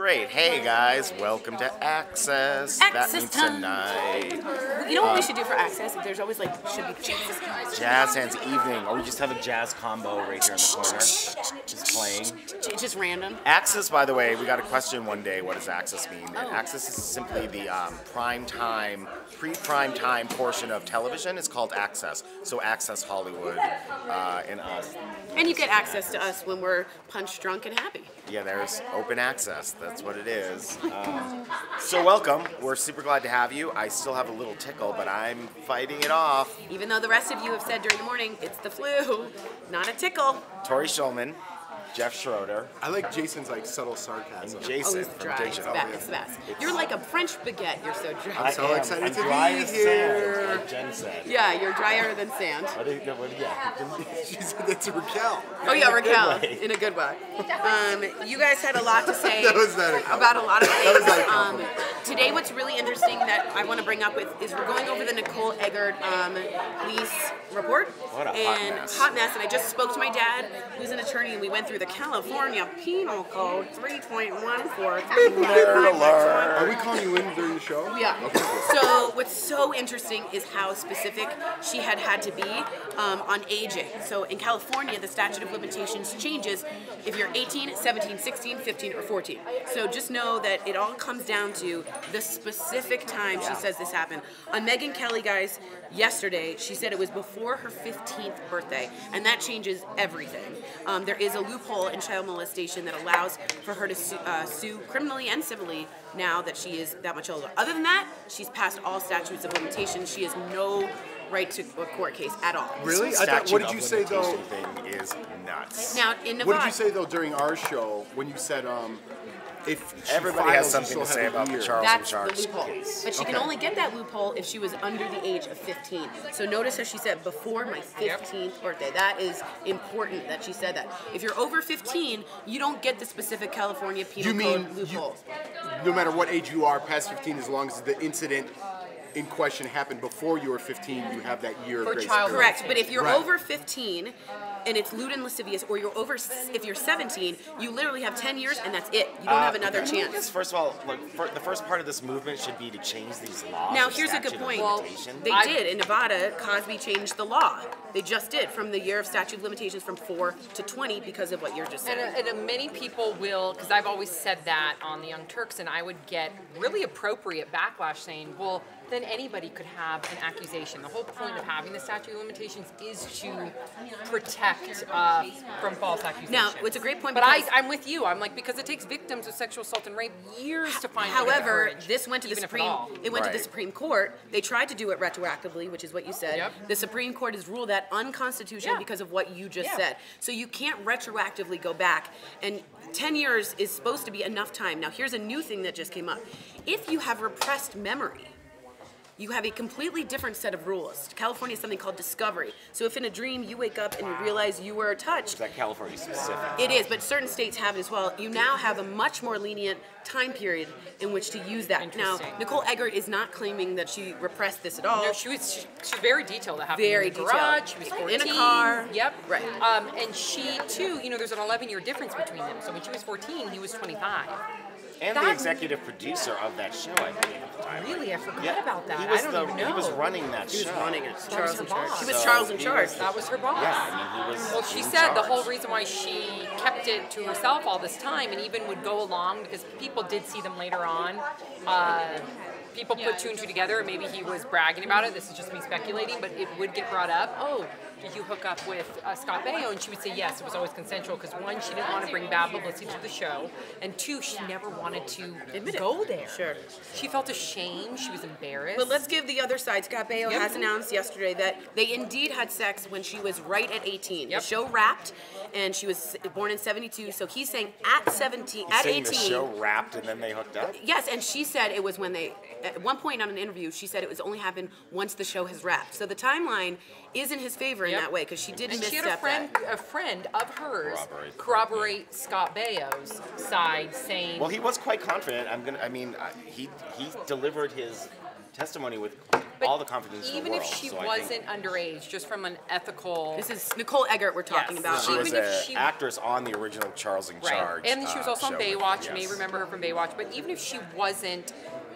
Great. Hey guys, welcome to Access. That means tonight. You know what we should do for Access? There's always should be Jazz hands evening, or we just have a jazz combo right here in the corner, just playing. It's just random. Access, by the way, we got a question one day. What does Access mean? And Access is simply the prime time, pre-prime time portion of television. It's called Access. So Access Hollywood and us. And you get access to us when we're punch drunk and happy. Yeah, there's open access. That's what it is. So welcome. We're super glad to have you. I still have a little tickle, but I'm fighting it off. Even though the rest of you have said during the morning, it's the flu, not a tickle. Tori Schulman, Jeff Schroeder. I like Jason's subtle sarcasm. And Jason he's dry. from It's Jason. the best. You're like a French baguette. You're so dry. I'm so excited I'm to dry be as here. sand, like Jen said. Yeah, you're drier than sand. She said that's Raquel. Oh yeah, Raquel, way. in a good way. You guys had a lot to say That was not a compliment. about a lot of things. That was not a compliment. Today, what's really interesting that I want to bring up is we're going over the Nicole Eggert police report. What a hot mess. And I just spoke to my dad, who's an attorney, and we went through the California Penal Code 3.14. Are we calling you in during the show? Yeah. Okay. So what's so interesting is how specific she had to be on aging. So in California, the statute of limitations changes if you're 18, 17, 16, 15, or 14. So just know that it all comes down to the specific time she says this happened. On Megyn Kelly, guys, yesterday, she said it was before her 15th birthday, and that changes everything. There is a loophole in child molestation that allows for her to sue criminally and civilly now that she is that much older. Other than that, she's passed all statutes of limitations. She has no right to a court case at all. Really? What did you say though? Thing is nuts. Now in Nevada, What did you say though during our show when you said if she Everybody has files, something to she'll say have a about the year? Charles that's and the Charles loophole. case. But she can only get that loophole if she was under the age of 15. So notice how she said before my 15th birthday. That is important that she said that. If you're over 15, you don't get the specific California Penal Code loophole. No matter what age you are, past 15, as long as the incident in question happened before you were 15, you have that year of grace. Correct, but if you're Right. over 15 and it's lewd and lascivious, or if you're 17, you literally have 10 years and that's it. You don't have another chance. First of all, the first part of this movement should be to change these laws. Now of here's a good statute of point. limitation. They did in Nevada. Cosby changed the law. They just did from the year of statute of limitations from 4 to 20 because of what you're just saying. And many people will, because I've always said that on the Young Turks, and I would get really appropriate backlash saying, well, then anybody could have an accusation. The whole point of having the statute of limitations is to protect from false accusations. Now, it's a great point. But I'm with you. I'm like, because it takes victims of sexual assault and rape years to find. However, courage, this went to the Supreme. It went to the Supreme Court. They tried to do it retroactively, which is what you said. Yep. The Supreme Court has ruled that unconstitutional because of what you just said. So you can't retroactively go back. And 10 years is supposed to be enough time. Now, here's a new thing that just came up. If you have repressed memory, you have a completely different set of rules. California is something called discovery. So if in a dream you wake up and you realize you were touched, Is that California specific? it is, but certain states have it as well. You now have a much more lenient time period in which to use that. Now, Nicole Eggert is not claiming that she repressed this at all. No, she's very detailed. It happened Very in the garage. detailed. She was 14. In a car. Yep. Right. And she too, there's an 11-year difference between them. So when she was 14, he was 25. And the executive producer of that show, I believe, at the time. Really? I forgot about that. He was I don't even know. He was running that show. He was running it. Charles in charge. boss. He was So Charles in he charge. was- That was her boss. Yeah, I mean, he was. Well, she in said the charge. whole reason why she kept it to herself all this time and even would go along, because people did see them later on. People put two and two together, and maybe he was bragging about it. This is just me speculating, but it would get brought up. Oh, did you hook up with Scott Baio? And she would say yes. It was always consensual because one, she didn't want to bring bad publicity to the show, and two, she never wanted to go there. Sure. She felt ashamed. She was embarrassed. But let's give the other side. Scott Baio has announced yesterday that they indeed had sex when she was right at 18. Yep. The show wrapped, and she was born in 72. So he's saying at 17, at Saying 18. the show wrapped and then they hooked up? Yes, and she said it was when they, at one point on an interview, she said it was only happened once the show has wrapped. So the timeline is in his favor in that way because she did and misstep she had that. a friend of hers corroborate Scott Baio's side, saying, Well, he was quite confident. He delivered his testimony with all the confidence in the even world. if she So I wasn't think underage, just from an ethical. This is Nicole Eggert we're talking Yes. about. She was Even if an she- actress on the original Charles in Charge. And she was also on show. Baywatch. You may Yes. remember her from Baywatch. But even if she wasn't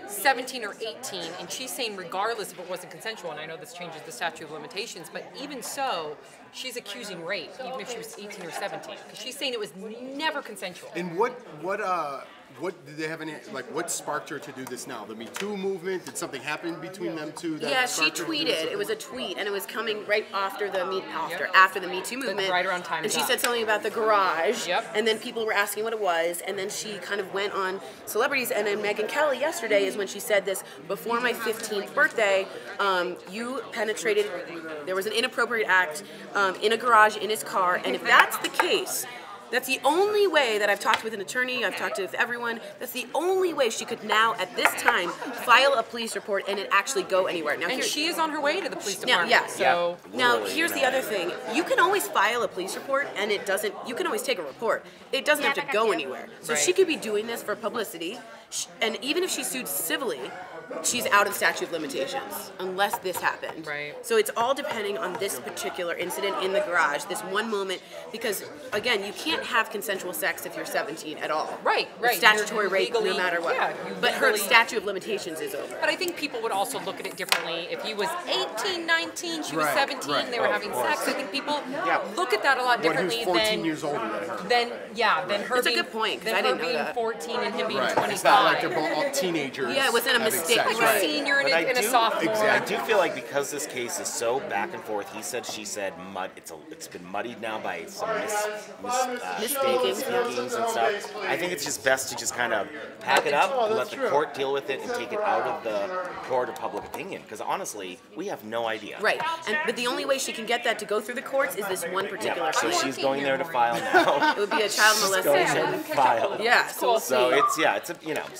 17 or 18, and she's saying regardless if it wasn't consensual, and I know this changes the statute of limitations, but even so, she's accusing rape, even if she was 18 or 17. Because she's saying it was never consensual. And what did they have any, like, what sparked her to do this now? The Me Too movement? Did something happen between them two? That Yeah, she sparked her to do tweeted. this? It was a tweet, and it was coming right after the after the Me Too movement. right around time And she up. said something about the garage. Yep. And then people were asking what it was, and then she kind of went on celebrities. And then Megyn Kelly yesterday is when she said this: before my 15th birthday, you penetrated. There was an inappropriate act in a garage in his car, and if that's the case. That's the only way that I've talked with an attorney, I've talked with everyone, that's the only way she could now, at this time, file a police report and it actually go anywhere. Now, And she is on her way to the police now, department. yeah. So Now, Literally, here's you the know. other thing. You can always file a police report and it doesn't, you can always take a report. It doesn't have to go anywhere. So Right. she could be doing this for publicity, and even if she's sued civilly, she's out of the statute of limitations, unless this happened. Right. So it's all depending on this particular incident in the garage, this one moment, because, again, you can't have consensual sex if you're 17 at all. Right, right. It's statutory You're rape no legally- matter what. yeah, you But her legally- statute of limitations is over. But I think people would also look at it differently. If he was 18, 19, she was Right, 17, right. they were Oh, having of course. sex. I think people Yeah. look at that a lot But he was differently 14 than years older than her. than her It's a being good point, 'cause than I didn't her know being that. 14 and him being Right. 25. It's not like they're both all teenagers. Yeah, it wasn't a having mistake. sex. Like a senior and But I a do- sophomore. Exactly. I do feel like because this case is so back and forth, he said, she said, it's been muddied now by some Mistakings, mistakings and stuff. I think it's just best to just kind of pack it up and let the court deal with it and take it out of the court of public opinion. Because honestly, we have no idea. Right. But the only way she can get that to go through the courts is this one particular So claim. she's going there to file now. It would be a child She's going there molestation. to file. Yeah, so we'll So see. it's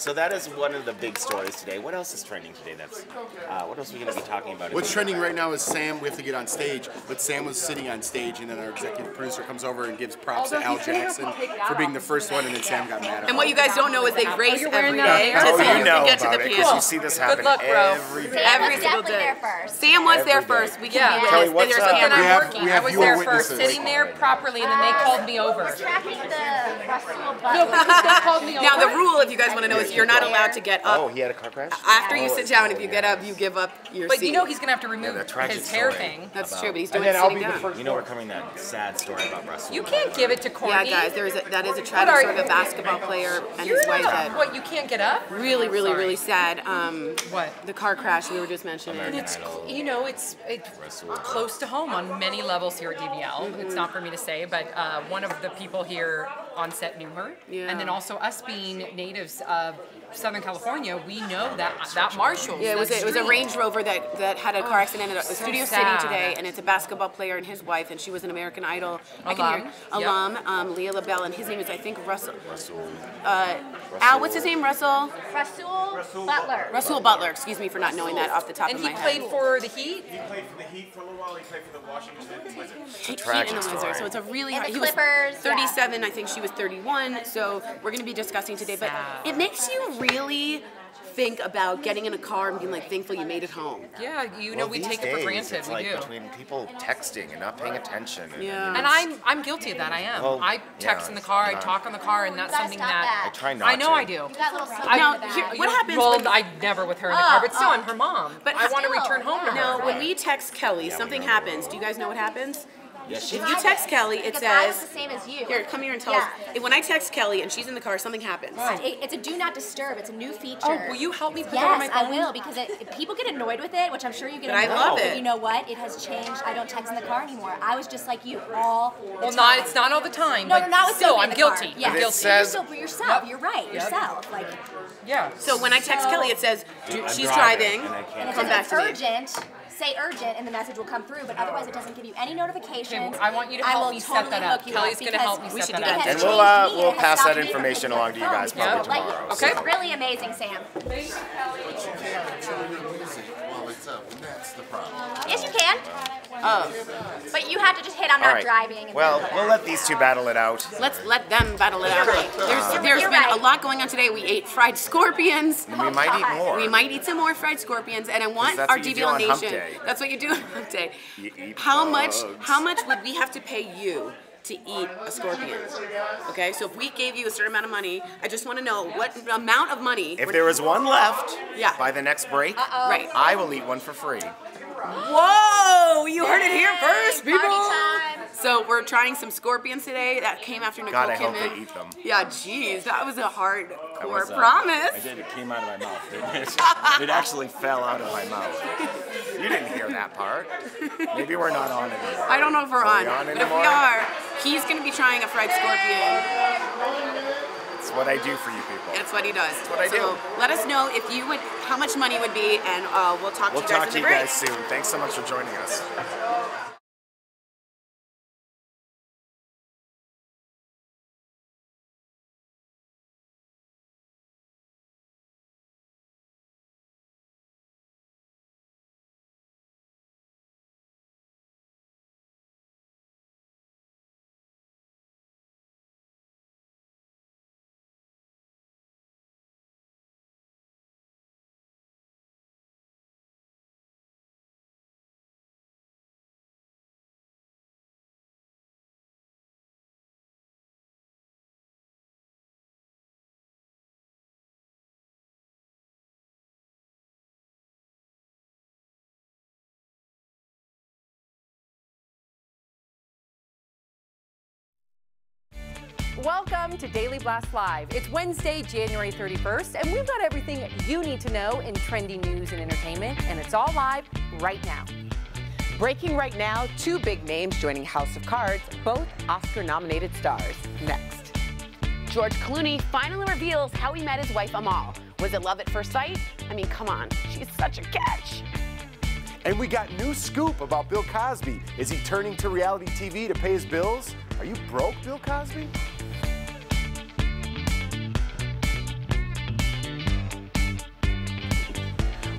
so that is one of the big stories today. What else is trending today? That's what else are we going to be talking about? What's trending right now is Sam. We have to get on stage, but Sam was sitting on stage, and then our executive producer comes over and gives props to Al Jackson for being the first one, and then Sam got mad at him. And what you guys don't know is they race you're wearing every that? day Oh, to Oh, see you who know can get to about the it because piano. you see this happen luck, bro. every day. Every was single definitely day. there first. Sam was there Every day. first. We can Yeah. be Kelly, witness. what's There's up? a But then camera. I'm have- working. we I have was your there witnesses. first, sitting there properly, and then they called me over. Tracking the Russell No, Butler. because they called me over. Now the rule, if you guys want to know, is you're not allowed to get Oh, up he had a car crash? after you sit down. If you get up, you give up your But seat. you know he's gonna have to remove that tragic his hair story. thing. That's true, but he's And doing then it I'll sitting be the down. first. You know we're coming that sad story about Russell. You can't give it to Yeah, Courtney. guys, that is a What tragic are story of you? a basketball player and You're his wife not. that What, you can't get up? really, really, Sorry. really sad. What? The car crash we were just mentioning. It's close to home on many levels here at DBL. It's not for me to say, but one of the people here on set knew her, Yeah. and then also us being natives of Southern California, we know that Marshall. Yeah, it was a Range Rover that had a car accident at Studio City sad. today, and it's a basketball player and his wife, and she was an American Idol alum, Leah LaBelle, and his name is, I think, Russell. Al, what's his name? Russell Butler. Russell Butler. Excuse me for not knowing that off the top And of he my played head. for the Heat. He played for the Heat for a little while. He played for the Washington Wizards. Heat tragic and the story. Wizards. So it's a really And hard. the He was Clippers, 37. I think she was 31. So we're going to be discussing today. But it makes you really think about getting in a car and being like thankful you made it home. Yeah, you know, we these take it for days, granted. It's We like do. between people texting and not paying attention. Yeah. And I'm guilty of that. I am. Oh, I text yeah, in the car. I yeah. talk in the car, and that's gotta something stop that that. I try not I know to. I do. You got little Now, something here- for what that. happens Well, when I never with her in the car, but still, I'm her mom. But I want to still, return home to her. No, when we text Kelly, something happens. Do you guys know what happens? Yes, If you text Kelly, it Because I was the says, same as you. here, come here and tell Yeah. us. When I text Kelly and she's in the car, something happens. It's a do not disturb. It's a new feature. Oh, will you help me put that on my Yes, I phone? will, because people get annoyed with it, which I'm sure you get But I annoyed love with. it. But you know what? It has changed. I don't text in the car anymore. I was just like you all the Well, time. it's not all the time. No, but not with still, Sophie I'm in the car. guilty. Yeah, I'm It guilty. says- You're yourself. You're right. Yourself. Like, Yeah. So when I text Kelly, it says, I'm she's driving, driving, and I can't and it come says back it's to me. urgent. Say urgent, and the message will come through. But otherwise, it doesn't give you any notifications. Okay, I want you to I help will me set totally that up. hook you Kelly's up gonna because help me we set should that do up. that. And It we'll changed me, we'll and it pass stopped that me from information looking along at to the you phone guys because probably of it. tomorrow. Like, so. it's really amazing, Sam. Well, it's up, and that's the problem. Yes, you can. But you have to just hit I'm All not right. driving. And Well, then go we'll back. let these two battle it out. Let's let them battle it out. You're right. There's You're been right. a lot going on today. We ate fried scorpions. And we might eat more. We might eat some more fried scorpions, and I want that's our what you do DBL on Hump Nation. Day. That's what you do on Hump Day. You eat How bugs. much would we have to pay you to eat a scorpion? Okay, so if we gave you a certain amount of money, I just want to know what amount of money. If there is one left Yeah. by the next break, Right. I will eat one for free. Whoa! You heard it here first, people. Party time. So we're trying some scorpions today. That came after Nicole God, I came hope in. they eat them. Yeah, geez, that was a hardcore That was, promise. I did. It came out of my mouth. It actually fell out of my mouth. You didn't hear that part. Maybe we're not on it anymore. I don't know if we're on, we on but if we anymore? are, he's going to be trying a fried scorpion. It's what I do for you people. That's what he does. That's what I do. Let us know if you would, how much money would be, and we'll talk We'll to you guys talk in to the you break. guys soon. Thanks so much for joining us. Welcome to Daily Blast Live. It's Wednesday, January 31st, and we've got everything you need to know in trending news and entertainment, and it's all live right now. Breaking right now, two big names joining House of Cards, both Oscar-nominated stars. Next. George Clooney finally reveals how he met his wife Amal. Was it love at first sight? I mean, come on, she's such a catch. And we got new scoop about Bill Cosby. Is he turning to reality TV to pay his bills? Are you broke, Bill Cosby?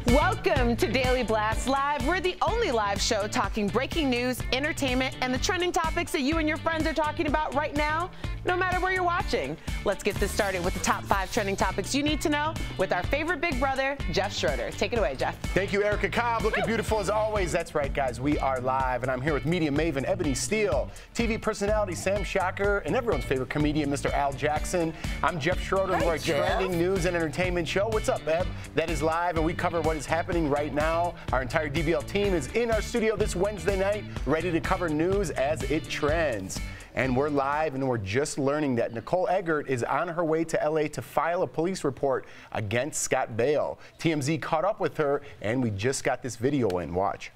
Welcome to Daily Blast Live. We're the only live show talking breaking news, entertainment, and the trending topics that you and your friends are talking about right now, no matter where you're watching. Let's get this started with the top 5 trending topics you need to know with our favorite big brother, Jeff Schroeder. Take it away, Jeff. Thank you, Erica Cobb. Looking beautiful as always. That's right, guys. We are live, and I'm here with media maven Ebony Steele, TV personality Sam Shocker, and everyone's favorite comedian, Mr. Al Jackson. I'm Jeff Schroeder, and we're a trending news and entertainment show. What's up, Eb? That is live, and we cover what is happening right now. Our entire DBL team is in our studio this Wednesday night, ready to cover news as it trends. And we're live, and we're just learning that Nicole Eggert is on her way to LA to file a police report against Scott Baio. TMZ caught up with her, and we just got this video in. Watch.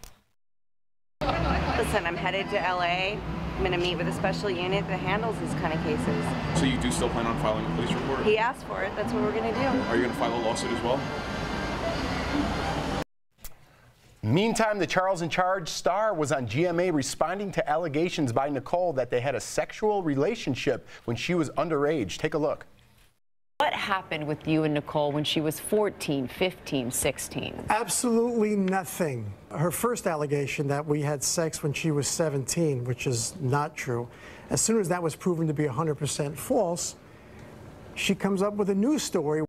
Listen, I'm headed to LA. I'm going to meet with a special unit that handles these kind of cases. So you do still plan on filing a police report? He asked for it. That's what we're going to do. Are you going to file a lawsuit as well? Meantime, the Charles in Charge star was on GMA responding to allegations by Nicole that they had a sexual relationship when she was underage. Take a look. What happened with you and Nicole when she was 14, 15, 16? Absolutely nothing. Her first allegation that we had sex when she was 17, which is not true. As soon as that was proven to be 100% false, she comes up with a news story.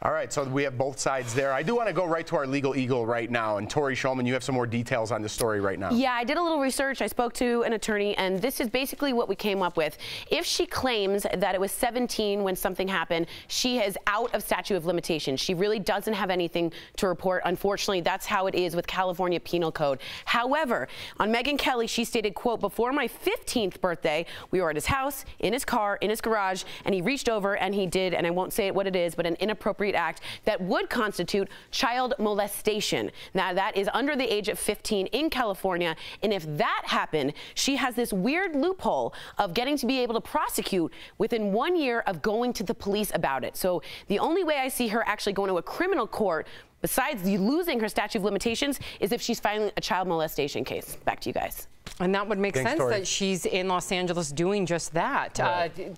All right, so we have both sides there. I do want to go right to our legal eagle right now. And Tori Shulman, you have some more details on the story right now. Yeah, I did a little research. I spoke to an attorney, and this is basically what we came up with. If she claims that it was 17 when something happened, she is out of statute of limitations. She really doesn't have anything to report. Unfortunately, that's how it is with California Penal Code. However, on Megyn Kelly, she stated, quote, before my 15th birthday, we were at his house, in his car, in his garage, and he reached over and he did, and I won't say what it is, but an inappropriate act that would constitute child molestation. Now, that is under the age of 15 in California, and if that happened, she has this weird loophole of getting to be able to prosecute within 1 year of going to the police about it. So the only way I see her actually going to a criminal court besides losing her statute of limitations is if she's filing a child molestation case. Back to you guys. And that would make Thanks, sense Tori. that she's in Los Angeles doing just that. Right.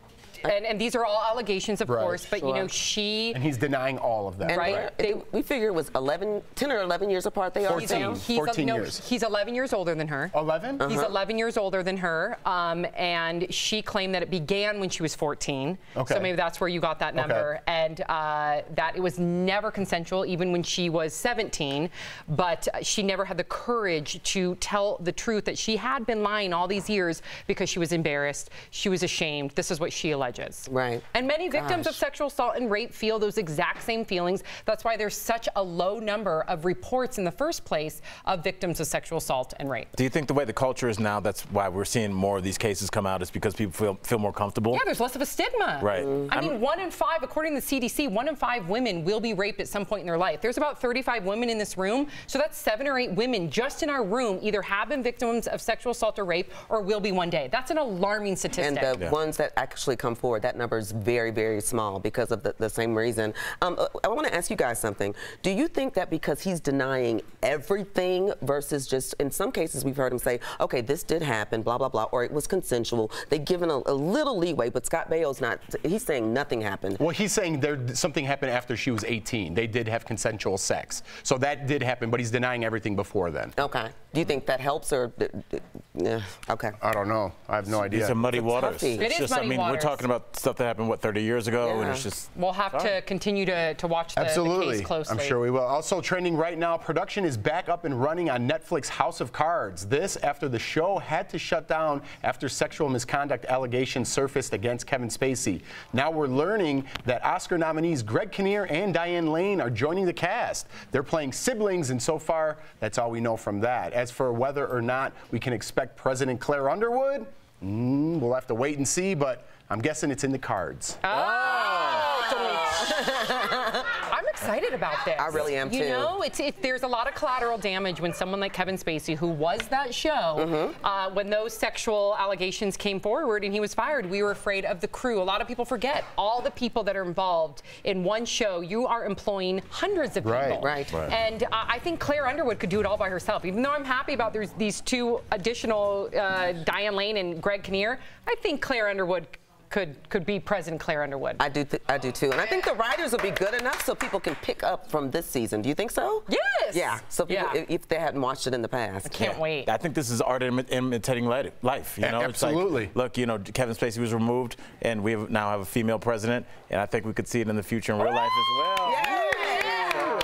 And these are all allegations, of course, but you know, she... And he's denying all of that. And right? We figure it was 10 or 11 years apart they are. 14 years. He's 11 years older than her. 11? He's 11 years older than her, and she claimed that it began when she was 14. Okay. So maybe that's where you got that number, and that it was never consensual, even when she was 17, but she never had the courage to tell the truth that she had been lying all these years because she was embarrassed, she was ashamed. This is what she alleges. Right. And many victims of sexual assault and rape feel those exact same feelings. That's why there's such a low number of reports in the first place of victims of sexual assault and rape. Do you think the way the culture is now, that's why we're seeing more of these cases come out, is because people feel more comfortable? Yeah, there's less of a stigma. Right. I mean, 1 in 5, according to the CDC, 1 in 5 women will be raped at some point in their life. There's about 35 women in this room, so that's 7 or 8 women just in our room either have been victims of sexual assault or rape or will be one day. That's an alarming statistic. And the ones that actually come forward, that number is very, very small because of the same reason. I want to ask you guys something. Do you think that because he's denying everything versus just, in some cases we've heard him say, okay, this did happen, blah, blah, blah, or it was consensual, they've given a little leeway, but Scott Bale's not, he's saying nothing happened. Well, he's saying something happened after she was 18. They did have consensual sex. So that did happen, but he's denying everything before then. Okay. Do you think that helps or, okay. I don't know. I have no idea. It's a muddy waters. It is just, muddy I mean, waters. we're talking about stuff that happened, what, 30 years ago? And it's just... We'll have to continue to watch the case closely. I'm sure we will. Also trending right now, production is back up and running on Netflix House of Cards. This after the show had to shut down after sexual misconduct allegations surfaced against Kevin Spacey. Now we're learning that Oscar nominees Greg Kinnear and Diane Lane are joining the cast. They're playing siblings, and so far, that's all we know from that. As for whether or not we can expect President Claire Underwood, we'll have to wait and see, but I'm guessing it's in the cards. I'm excited about this. I really am too. You know, there's a lot of collateral damage when someone like Kevin Spacey, who was that show, when those sexual allegations came forward and he was fired, we were afraid of the crew. A lot of people forget all the people that are involved in one show. You are employing hundreds of people. Right. And I think Claire Underwood could do it all by herself. Even though I'm happy about these 2 additional Diane Lane and Greg Kinnear, I think Claire Underwood could be President Claire Underwood. I do too, and I think the writers will be good enough so people can pick up from this season. Do you think so? Yes. Yeah. So people, if they hadn't watched it in the past, I can't wait. I think this is art imitating life. You know, absolutely. It's like, look, you know, Kevin Spacey was removed, and we now have a female president, and I think we could see it in the future in real life as well. Yeah.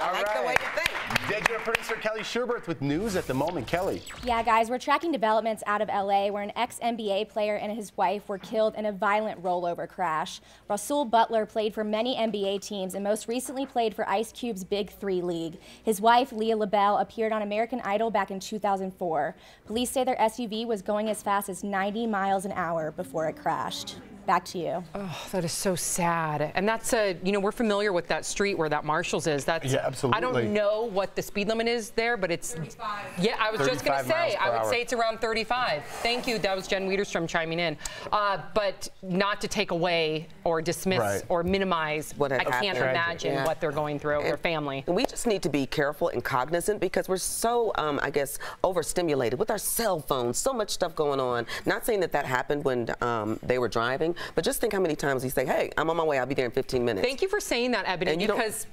I like the way you think. Digital producer Kelly Schubert with news at the moment. Kelly. Yeah, guys, we're tracking developments out of LA where an ex-NBA player and his wife were killed in a violent rollover crash. Rasul Butler played for many NBA teams and most recently played for Ice Cube's Big 3 League. His wife, Leah LaBelle, appeared on American Idol back in 2004. Police say their SUV was going as fast as 90 miles an hour before it crashed. Back to you. Oh, that is so sad. And that's you know, we're familiar with that street where that Marshall's is. That's, yeah, absolutely. I don't know what the speed limit is there, but it's 35. Yeah, I was just going to say, I would say it's around 35. Thank you. That was Jen Wiederstrom chiming in. But not to take away or dismiss or minimize what I can't imagine what they're going through, their family. We just need to be careful and cognizant because we're so, I guess, overstimulated with our cell phones, so much stuff going on. Not saying that happened when they were driving, but just think how many times we say, hey, I'm on my way, I'll be there in 15 minutes. Thank you for saying that, Ebony, because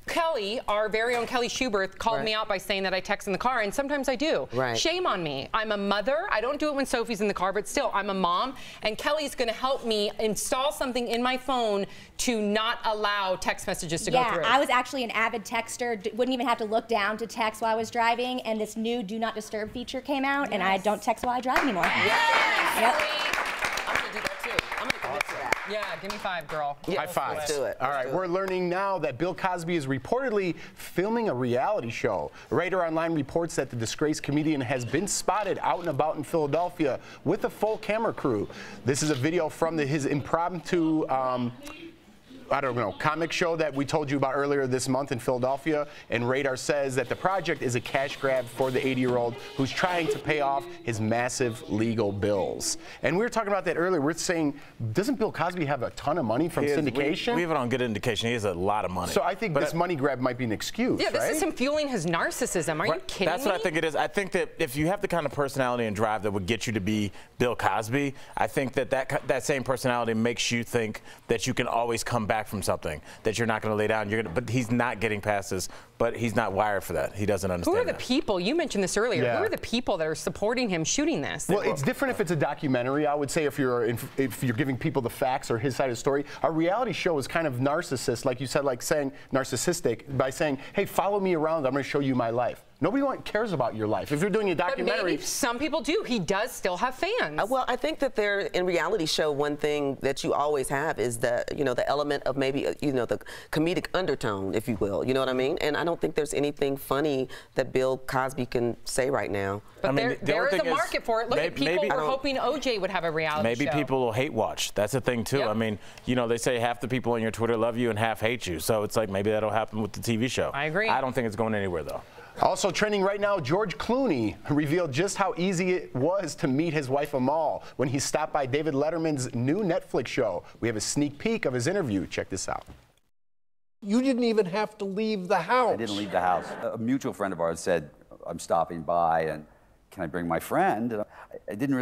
Kelly, our very own Kelly Schubert, called me out by saying that I text in the car, and sometimes I do. Shame on me. I'm a mother. I don't do it when Sophie's in the car, but still, I'm a mom, and Kelly's going to help me install something in my phone to not allow text messages to go through. Yeah, I was actually an avid texter. Wouldn't even have to look down to text while I was driving, and this new Do Not Disturb feature came out, and I don't text while I drive anymore. I'm going to do that too. I'm going to commit to that. Yeah, give me 5, girl. High five. Let's do it. All right, we're learning now that Bill Cosby is reportedly filming a reality show. Radar Online reports that the disgraced comedian has been spotted out and about in Philadelphia with a full camera crew. This is a video from his impromptu I don't know, comic show that we told you about earlier this month in Philadelphia, and Radar says that the project is a cash grab for the 80-year-old who's trying to pay off his massive legal bills. And we were talking about that earlier. We're saying, doesn't Bill Cosby have a ton of money from syndication? We have it on good indication. He has a lot of money. So I think this money grab might be an excuse, Yeah, this right? is him fueling his narcissism. Are you kidding That's me? what I think it is. I think that if you have the kind of personality and drive that would get you to be Bill Cosby, I think that same personality makes you think that you can always come back from something, that you're not going to lay down. But he's not getting past this, but he's not wired for that. He doesn't understand Who are the people, you mentioned this earlier, Yeah. who are the people that are supporting him shooting this? Well, it's different if it's a documentary. I would say if you're giving people the facts or his side of the story. A reality show is kind of narcissist, like you said, like saying narcissistic by saying, hey, follow me around. I'm going to show you my life. Nobody cares about your life. If you're doing a documentary. But maybe some people do. He does still have fans. Well, I think that in reality show, one thing that you always have is the element of maybe, the comedic undertone, if you will. You know what I mean? And I don't think there's anything funny that Bill Cosby can say right now. But there is a market for it. Look at people were hoping OJ would have a reality show. Maybe people will hate watch. That's the thing, too. Yep. I mean, they say half the people on your Twitter love you and half hate you. So it's like maybe that'll happen with the TV show. I agree. I don't think it's going anywhere, though. Also trending right now, George Clooney revealed just how easy it was to meet his wife Amal when he stopped by David Letterman's new Netflix show. We have a sneak peek of his interview. Check this out. You didn't even have to leave the house. I didn't leave the house. A mutual friend of ours said, I'm stopping by, and can I bring my friend? And I didn't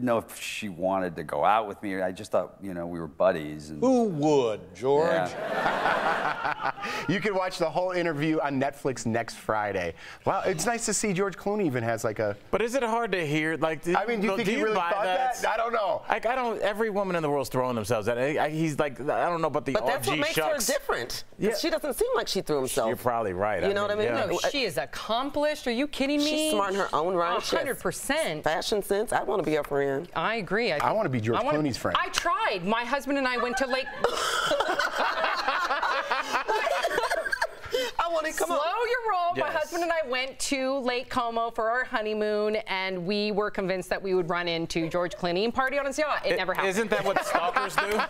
know if she wanted to go out with me. I just thought, we were buddies. And who would, George? Yeah. You can watch the whole interview on Netflix next Friday. Wow, it's nice to see George Clooney even has like a. But is it hard to hear? Like, do you think he really thought that? I don't know. Like, every woman in the world's throwing themselves at it. He's like, I don't know about the. But that's what makes her different. Yeah. She doesn't seem like she threw herself. You're probably right. You know what I mean? Yeah. No, she is accomplished. Are you kidding me? She's smart in her own right. 100%. Fashion sense. I want to be her friend. I agree. I want to be George Clooney's friend. I tried. My husband and I went to Lake. I want to come Slow on. your roll. Yes. My husband and I went to Lake Como for our honeymoon, and we were convinced that we would run into George Clooney and party on his yacht. It never happened. Isn't that what stalkers do?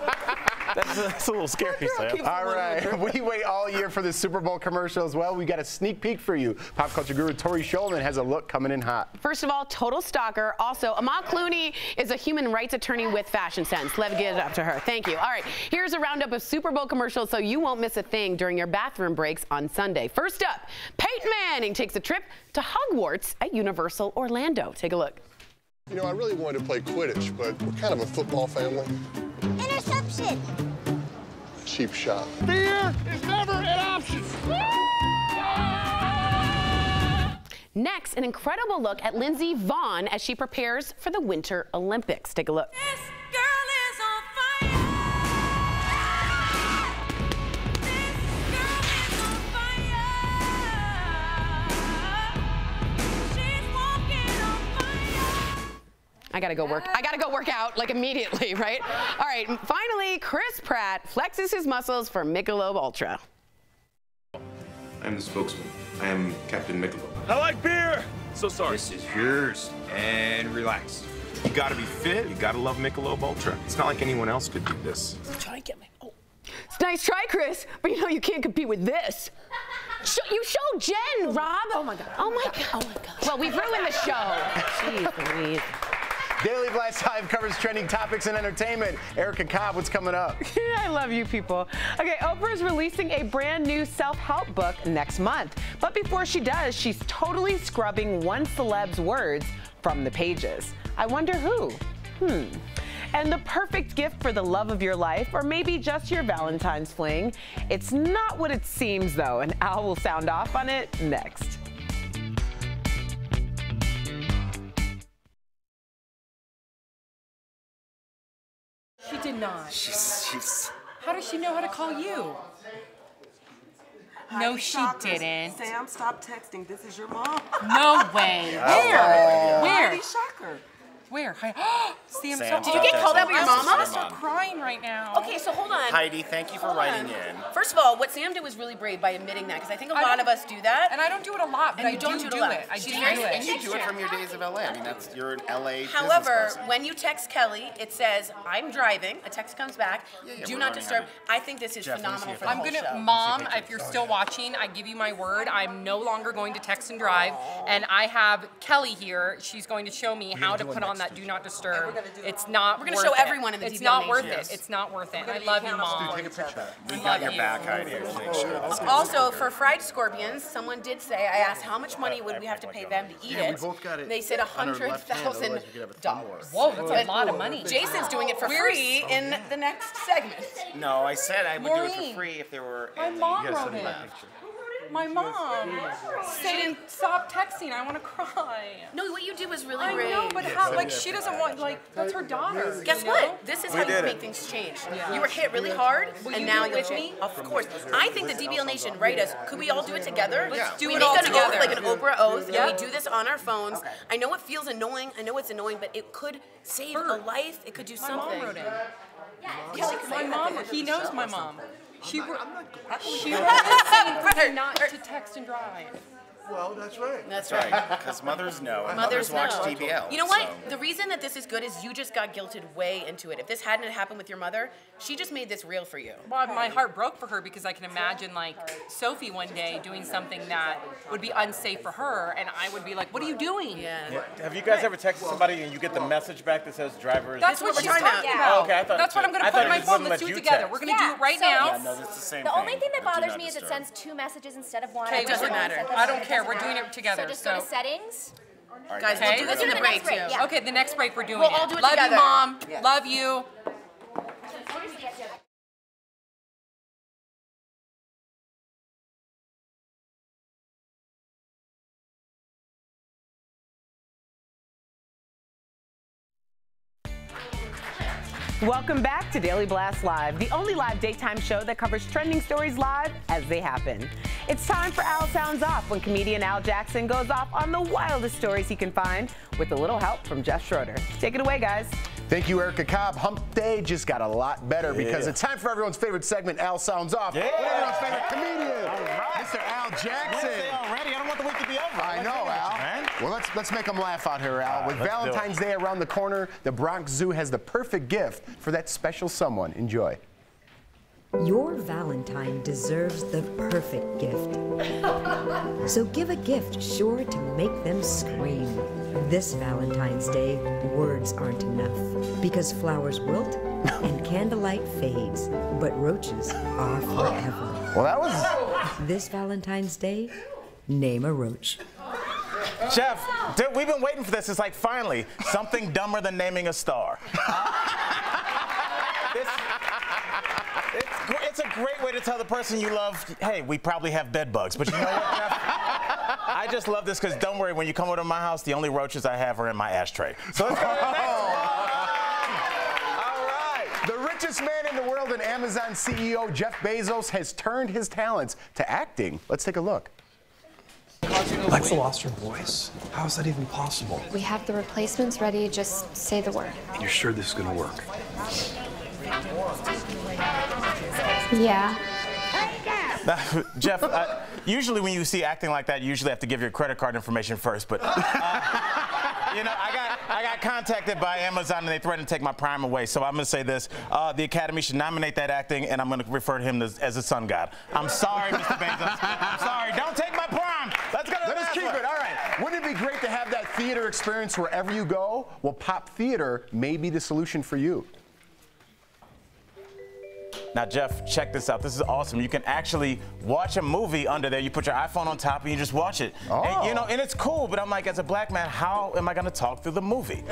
That's a little scary, Sam. All right, we wait all year for the Super Bowl commercial as well. We got a sneak peek for you. Pop culture guru Tori Shulman has a look coming in hot. First of all, total stalker. Also, Amal Clooney is a human rights attorney with fashion sense. Let's give it up to her. Thank you. All right, here's a roundup of Super Bowl commercials so you won't miss a thing during your bathroom breaks on Sunday. First up, Peyton Manning takes a trip to Hogwarts at Universal Orlando. Take a look. I really wanted to play Quidditch, but we're kind of a football family. Interception. Cheap shot. Fear is never an option. Next, an incredible look at Lindsey Vonn as she prepares for the Winter Olympics. Take a look. This girl is on fire. This girl is on fire. She's walking on fire. I gotta go work out like immediately, right? All right, finally, Chris Pratt flexes his muscles for Michelob Ultra. I'm the spokesman. I am Captain Michelob. I like beer. So sorry. This is yours. And relax. You gotta be fit. You gotta love Michelob Ultra. It's not like anyone else could do this. Try to get me. Oh. It's a nice try, Chris, but you can't compete with this. You showed Jen, Rob. Oh my God. Oh my God. Oh my God. Well, we've ruined the show. Jeez Louise. Daily Blast Live covers trending topics and entertainment. Erica Cobb, what's coming up? I love you people. Okay, Oprah is releasing a brand new self-help book next month. But before she does, she's totally scrubbing one celeb's words from the pages. I wonder who? And the perfect gift for the love of your life, or maybe just your Valentine's fling. It's not what it seems, though, and Al will sound off on it next. She did not. She's. How does she know how to call you? No, she didn't. Sam, stop texting. This is your mom. No way. Where? Where? Heidi Shocker. Where? See, I'm Sam, so. Did you get called out by your mama? I'm so crying right now. Okay, so hold on. Heidi, thank you for writing in. First of all, what Sam did was really brave by admitting that, because I think a lot of us do that. And I don't do it a lot, but and I you don't do do it a lot. I She's do very do it. And you do it from your days of LA. I mean, you're an LA However, business person. when you text Kelly, it says, I'm driving. A text comes back. yeah, do we're not running disturb. out of- I think this is Jeff, let me see phenomenal if for the I'm whole gonna, show. Mom, if you're still watching, I give you my word. I'm no longer going to text and drive, and I have Kelly here. She's going to show me how to put on that do not disturb. It's not. We're gonna worth show it. everyone in the It's DBL not worth Nation. it. It's not worth it. I love you, Mom. Take a picture. We I got love your you. back, Heidi. We'll make sure this gets Also, for fried scorpions, someone did say, I asked how much money would we have to pay them to eat Yeah, we it. both got it They said on our left hand, otherwise we could have a thumb war. $100,000. Whoa, that's a lot of money. Jason's doing it for free in the next segment. No, I said I would do it Maureen. for free if there were. My mom wrote it. My mom saying, stop texting, I want to cry. No, what you do is really I great. know, but how, like, she doesn't want, like, that's her daughter. Guess you know? what? This is We how you did make it. things change. Yeah. You were hit really hard, Will and you now do it you're with me? Of course. I think the DBL Nation, write us. Could we all do it together? Let's do we it make all an together. oath, like an Oprah oath, Yeah. and we do this on our phones. I know it feels annoying. I know it's annoying, but it could save a life. It could do My something. mom wrote it. Kelly, My say mom, that. he knows my mom. She wrote it saying for me not to text and drive. Well, that's right. That's Right, right. because mothers know, and Mothers mothers watch know. DBL. You know what? so- The reason that this is good is you just got guilted way into it. If this hadn't happened with your mother, she just made this real for you. Well, my heart broke for her because I can imagine, like, Sophie one day doing something that would be unsafe for her, and I would be like, what are you doing? Yeah. Have you guys ever texted somebody and you get the message back that says driver? That's what she's talking about. Oh, okay, I thought That's what I'm going to I put in thought my it just phone. wouldn't Let's let do it you together. text. We're going to do it right so now. Yeah, no, it's the same The thing. only thing that but do bothers not me is it disturb. sends 2 messages instead of 1. Okay, it doesn't matter. I don't care. We're doing it together. So just go to settings. All right, Guys, guys, we'll do this in the break, too. Yeah. Okay, the next break we're doing We'll it. all do it Love together. you, Mom. Yeah. Love you. Welcome back to Daily Blast Live, the only live daytime show that covers trending stories live as they happen. It's time for Al Sounds Off, when comedian Al Jackson goes off on the wildest stories he can find with a little help from Jeff Schroeder. Take it away, guys. Thank you, Erica Cobb. Hump Day just got a lot better because Yeah. it's time for everyone's favorite segment, Al Sounds Off. Yeah. Everyone's favorite comedian, Mr. Al Jackson. Wednesday already? I don't want the week to be over. I know, Al. Man. Well, let's make them laugh out here, Al. With let's do it. Valentine's Day around the corner, the Bronx Zoo has the perfect gift for that special someone. Enjoy. Your Valentine deserves the perfect gift. So give a gift sure to make them scream. This Valentine's Day, words aren't enough. Because flowers wilt and candlelight fades, but roaches are forever. Well, that was... This Valentine's Day, name a roach. Jeff, dude, we've been waiting for this. It's like, finally, something dumber than naming a star. It's a great way to tell the person you love, hey, we probably have bed bugs. But you know what, Jeff? I just love this because don't worry, when you come over to my house, the only roaches I have are in my ashtray. So let's go to the next one. All right. The richest man in the world and Amazon CEO Jeff Bezos has turned his talents to acting. Let's take a look. Alexa lost her voice. How is that even possible? We have the replacements ready, just say the word. And you're sure this is gonna work? Yeah. Jeff, usually when you see acting like that, you usually have to give your credit card information first. But you know, I got contacted by Amazon and they threatened to take my Prime away. So I'm going to say this: the Academy should nominate that acting, and I'm going to refer to him as a sun god. I'm sorry, Mr. Bezos. I'm sorry. Don't take my Prime. Let's go to the Let us next keep one. it. All right. Wouldn't it be great to have that theater experience wherever you go? Well, Pop Theater may be the solution for you. Now, Jeff, check this out. This is awesome. You can actually watch a movie under there. You put your iPhone on top and you just watch it. Oh. And, you know, and it's cool, but I'm like, as a black man, how am I going to talk through the movie?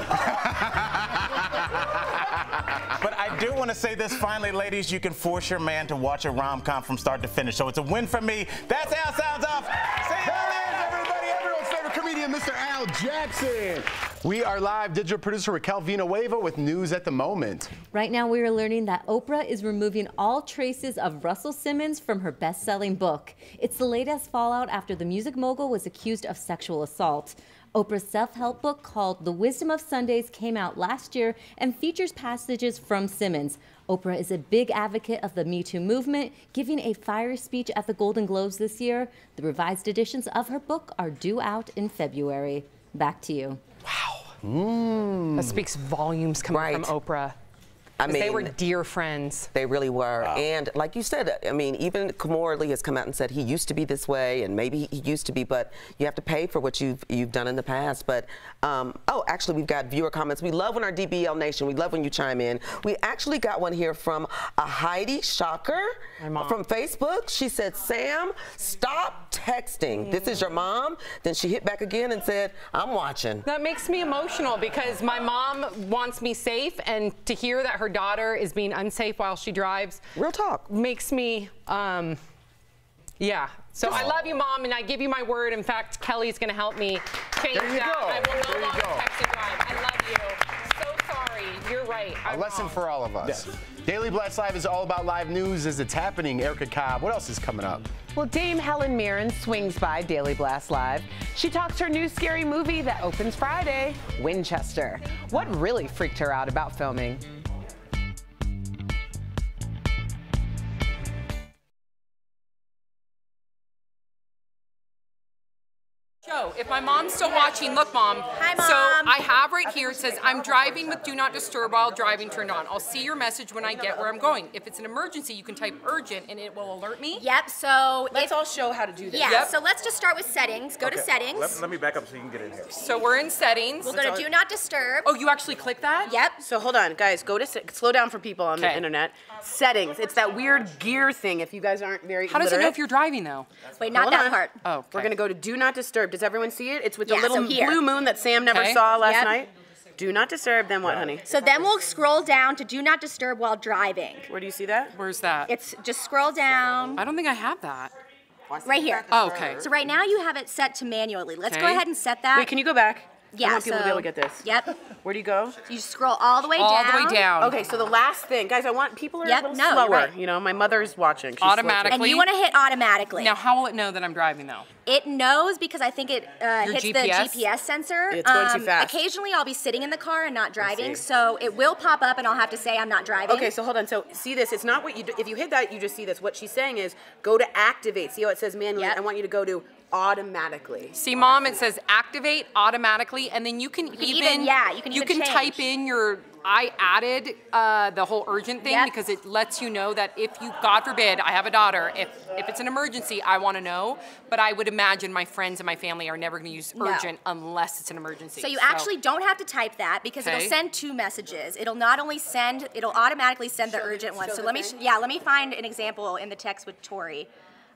But I do want to say this finally, ladies. You can force your man to watch a rom-com from start to finish. So it's a win for me. That's Al Sounds Off. See you later, everybody. Everyone's favorite comedian, Mr. Al Jackson. We are live. Digital producer Raquel Villanueva with news at the moment. Right now, we are learning that Oprah is removing all traces of Russell Simmons from her best-selling book. It's the latest fallout after the music mogul was accused of sexual assault. Oprah's self-help book called The Wisdom of Sundays came out last year and features passages from Simmons. Oprah is a big advocate of the Me Too movement, giving a fiery speech at the Golden Globes this year. The revised editions of her book are due out in February. Back to you. That speaks volumes coming from Oprah. I mean, they were dear friends. They really were. And like you said, I mean, even Kamora Lee has come out and said he used to be this way, and maybe he used to be, but you have to pay for what you've done in the past. But, oh, actually, we've got viewer comments. We love when our DBL Nation, we love when you chime in. We actually got one here from a Heidi Shocker from Facebook. She said, Sam, stop texting. This is your mom? Then she hit back again and said, I'm watching. That makes me emotional because my mom wants me safe, and to hear that her daughter is being unsafe while she drives. Real talk. Makes me, yeah. So I love you, Mom, and I give you my word. In fact, Kelly's going to help me change that. I will no longer text and drive. I love you. So sorry. You're right. A lesson for all of us. Daily Blast Live is all about live news as it's happening. Erica Cobb, what else is coming up? Well, Dame Helen Mirren swings by Daily Blast Live. She talks her new scary movie that opens Friday, Winchester. What really freaked her out about filming? If my mom's still watching, look, Mom. Hi, Mom. So I have right here, it says, I'm driving with Do Not Disturb while driving turned on. I'll see your message when I get where I'm going. If it's an emergency, you can type urgent and it will alert me. Yep, so let's all show how to do this. Yeah, so let's just start with settings. Go to settings. Let me back up so you can get in here. So we're in settings. We'll go to Do Not Disturb. Oh, you actually click that? Yep. So hold on, guys, go to, slow down for people on the internet. Settings, it's that weird gear thing if you guys aren't very How does it know literate. if you're driving though? Wait, not Hold that on. part. Oh, okay. We're gonna go to Do Not Disturb. Does everyone see it? It's with the Yeah, little so here. blue moon that Sam never Okay. saw last Yep. night. Do Not Disturb, then what, honey? So then we'll scroll down to Do Not Disturb while driving. Where do you see that? Where's that? It's just scroll down. I don't think I have that. Right here. Oh, okay. So right now you have it set to manually. Let's go Okay. ahead and set that. Wait, can you go back? Yeah, I want people to be able to so- get this. Yep. Where do you go? You scroll all the way All down. the way down. Okay, so the last thing, guys, I want people are Yep, a little no, you're slower. right. You know, my mother's watching. She's Automatically. And you want to hit automatically. Now, how will it know that I'm driving though? It knows because I think it hits GPS? the GPS sensor. It's going too fast. Occasionally I'll be sitting in the car and not driving, so it will pop up and I'll have to say I'm not driving. Okay, so hold on. So see this. It's not what you do. If you hit that, you just see this. What she's saying is go to activate. See how it says manually? I want you to go to automatically. See, Mom, it says activate automatically, and then you can even you can type in your. I added the whole urgent thing because it lets you know that if you, God forbid, I have a daughter, if it's an emergency, I want to know. But I would imagine my friends and my family are never going to use No. urgent unless it's an emergency. So you actually don't have to type that because it'll Okay. send two messages. It'll not only send, it'll automatically send the urgent one. So let me, let me find an example in the text with Tori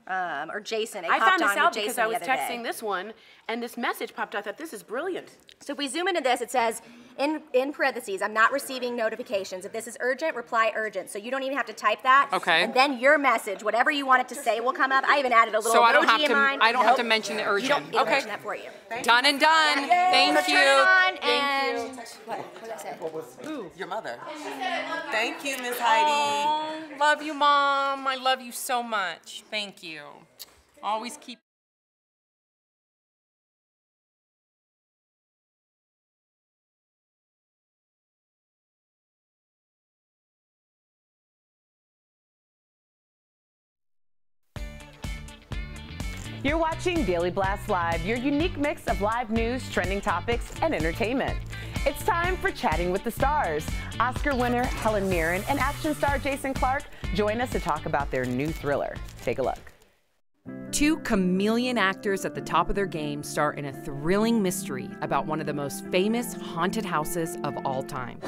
or Jason. It I popped found this on out with because Jason I was the other day. texting this one, and this message popped out. I thought this is brilliant. So if we zoom into this, it says in parentheses, I'm not receiving notifications. If this is urgent, reply urgent. So you don't even have to type that. Okay. And then your message, whatever you want it to say, will come up. I even added a little So I don't emoji have in to. mine. I don't have to Nope. mention the You urgent. don't, it'll Okay. mention that for you. Done and done. Thank So you. turn it on Thank and you. what did I say? Your mother. Thank you, Miss Heidi. Love you, Mom. I love you so much. Thank you. Always keep. You're watching Daily Blast Live, your unique mix of live news, trending topics, and entertainment. It's time for Chatting with the Stars. Oscar winner Helen Mirren and action star Jason Clarke join us to talk about their new thriller. Take a look. Two chameleon actors at the top of their game star in a thrilling mystery about one of the most famous haunted houses of all time.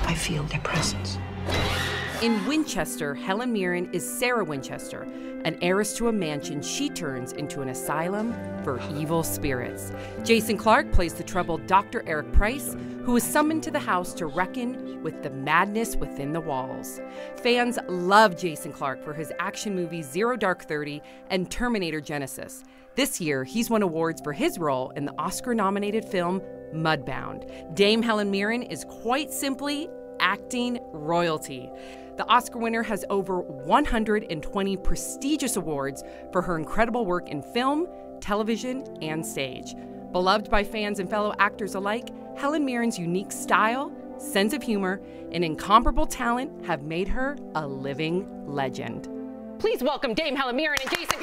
I feel their presence. In Winchester, Helen Mirren is Sarah Winchester, an heiress to a mansion she turns into an asylum for evil spirits. Jason Clarke plays the troubled Dr. Eric Price, who is summoned to the house to reckon with the madness within the walls. Fans love Jason Clarke for his action movies Zero Dark 30 and Terminator Genesis. This year, he's won awards for his role in the Oscar-nominated film Mudbound. Dame Helen Mirren is quite simply acting royalty. The Oscar winner has over 120 prestigious awards for her incredible work in film, television, and stage. Beloved by fans and fellow actors alike, Helen Mirren's unique style, sense of humor, and incomparable talent have made her a living legend. Please welcome Dame Helen Mirren and Jason.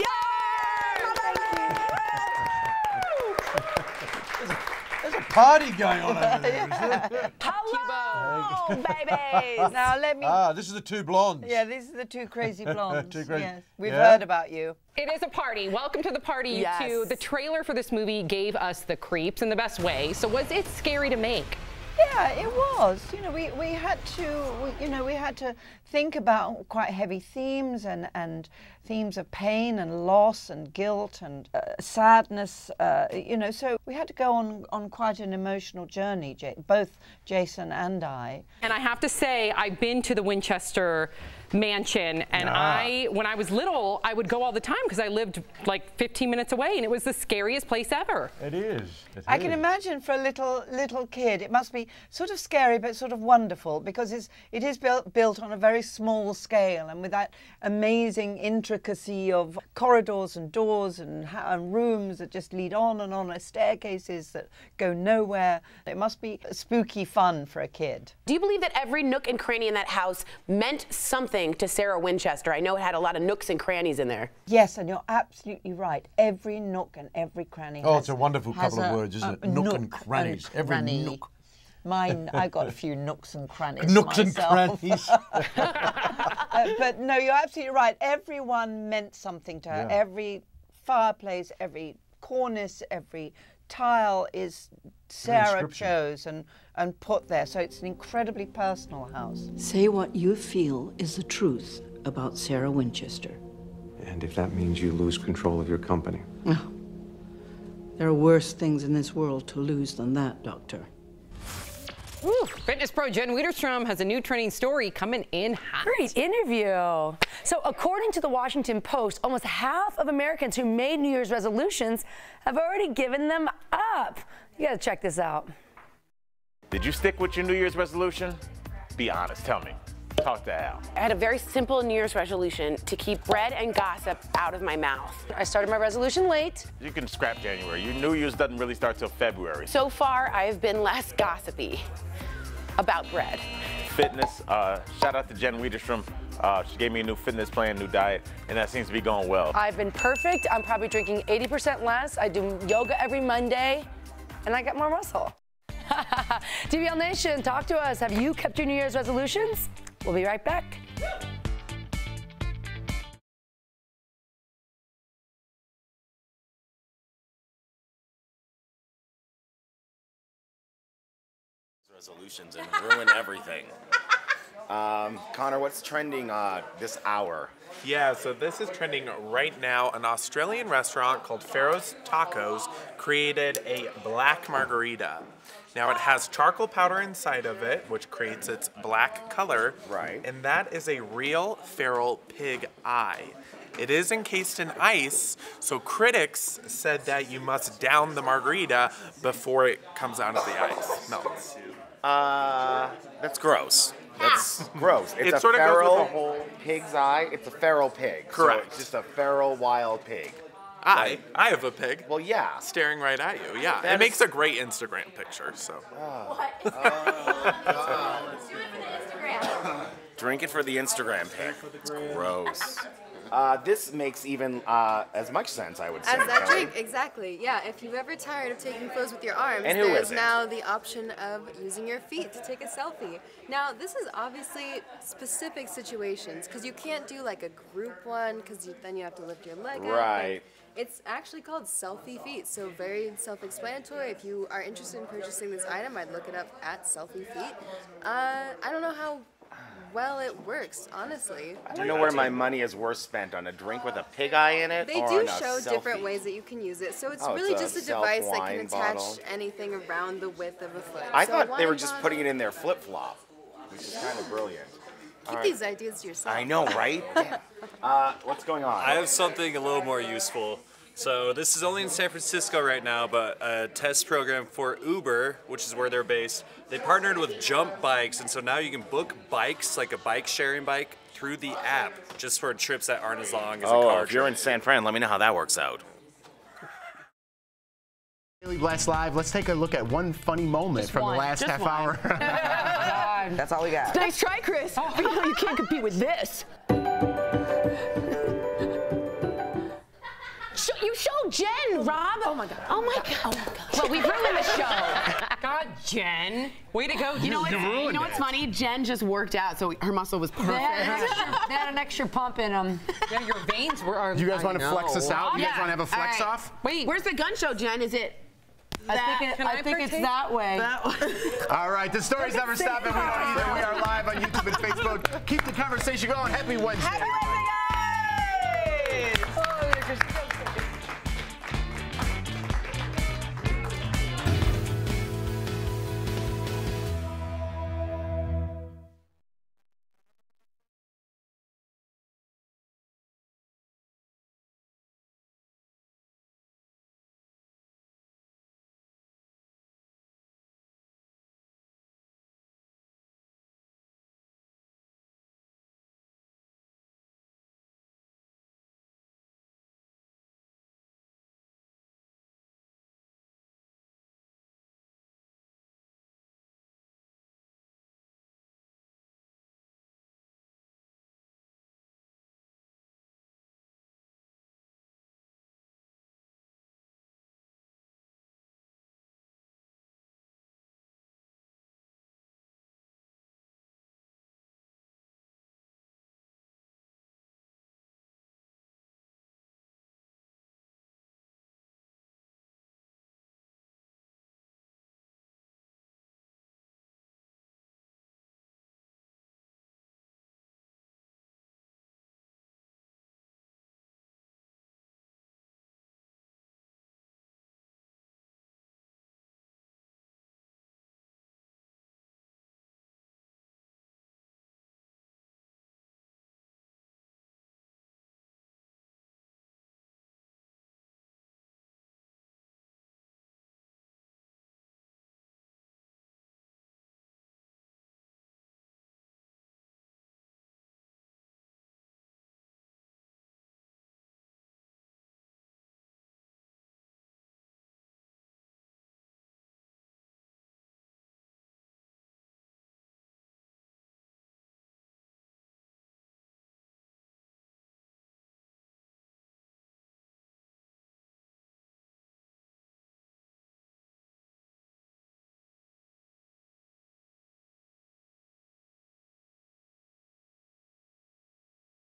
There's a party going on over there. Hello, babies. Now let me. This is the two blondes. Yeah, these are the two crazy blondes. Two crazy. Yes, we've heard about you. It is a party. Welcome to the party, you Yes. two. The trailer for this movie gave us the creeps in the best way. So was it scary to make? Yeah, it was. You know, we had to think about quite heavy themes and themes of pain and loss and guilt and sadness. You know, so we had to go on quite an emotional journey, both Jason and I. And I have to say, I've been to the Winchester mansion, and when I was little, I would go all the time because I lived like 15 minutes away, and it was the scariest place ever. It is. I can imagine for a little kid, it must be sort of scary but sort of wonderful, because it is built on a very small scale, and with that amazing intricacy of corridors and doors and rooms that just lead on and staircases that go nowhere. It must be spooky fun for a kid. Do you believe that every nook and cranny in that house meant something to Sarah Winchester? I know it had a lot of nooks and crannies in there. Yes, and you're absolutely right. Every nook and every cranny. Oh, it's a wonderful couple of words, isn't it? Nook and crannies. Every cranny. nook. Mine, I got a few nooks and crannies Nooks myself. and crannies. But no, you're absolutely right. Everyone meant something to her. Yeah. Every fireplace, every cornice, every tile is Sarah chose and put there. So it's an incredibly personal house. Say what you feel is the truth about Sarah Winchester. And if that means you lose control of your company. Oh, there are worse things in this world to lose than that, Doctor. Woo. Fitness pro Jen Wiederstrom has a new trending story coming in hot. Great interview. So according to the Washington Post, almost half of Americans who made New Year's resolutions have already given them up. You gotta check this out. Did you stick with your New Year's resolution? Be honest, tell me. Talk to Al. I had a very simple New Year's resolution to keep bread and gossip out of my mouth. I started my resolution late. You can scrap January. Your New Year's doesn't really start till February. So far, I have been less gossipy about bread. Fitness, shout out to Jen Wiederstrom. She gave me a new fitness plan, new diet, and that seems to be going well. I've been perfect. I'm probably drinking 80% less. I do yoga every Monday, and I got more muscle. DBL Nation, talk to us. Have you kept your New Year's resolutions? We'll be right back. Resolutions and ruin everything. Connor, what's trending this hour? Yeah, so this is trending right now. An Australian restaurant called Pharaoh's Tacos created a black margarita. Now it has charcoal powder inside of it, which creates its black color. Right. And that is a real feral pig eye. It is encased in ice, so critics said that you must down the margarita before it comes out of the ice, melts. That's gross. That's gross. It's It a sort of goes with feral the whole pig's eye. It's a feral pig. Correct. So it's just a feral wild pig. I have a pig. Well, yeah. Staring right at you, yeah. That It makes a great Instagram picture, so. Drink it for the Instagram pic. It's gross. This makes even as much sense, I would say. As that Kelly. drink, exactly. Yeah, if you're ever tired of taking photos with your arms, And who there's isn't? now the option of using your feet to take a selfie. Now, this is obviously specific situations, because you can't do like a group one, because then you have to lift your leg up. Right. It's actually called selfie feet, so very self-explanatory. If you are interested in purchasing this item, I'd look it up at selfie feet. I don't know how well it works, honestly. Do you know where my money is worth spent? On a drink with a pig eye in it? They or do on a show different selfie? ways that you can use it. So it's Oh, really it's a just a device that can self-wine attach bottle. anything around the width of a foot. I So thought they were wine just bottle- putting it in their flip-flop, which is kind of brilliant. Keep All right. these ideas to yourself. I know, right? What's going on? I have something a little more useful. So this is only in San Francisco right now, but a test program for Uber, which is where they're based. They partnered with Jump Bikes, and so now you can book bikes, like a bike sharing bike, through the app, just for trips that aren't as long as a car if you're in San Fran, let me know how that works out. Daily Blast Live. Let's take a look at one funny moment from the last half hour. That's all we got. Nice try, Chris. But you know you can't compete with this. You showed Jen, Rob. Oh my God. Oh my God. Oh my God. Well, we've ruined the show. God, Jen. Way to go. You know what's funny? Jen just worked out, so her muscle was perfect. They had an extra pump in them. Yeah, your veins were. You guys want to flex us out? You guys want to have a flex off? Wait. Where's the gun show, Jen? Is it? I think it's that way. All right, the stories never stop, and we don't either. We are live on YouTube and Facebook. Keep the conversation going. Happy Wednesday. Happy Wednesday, guys! Oh,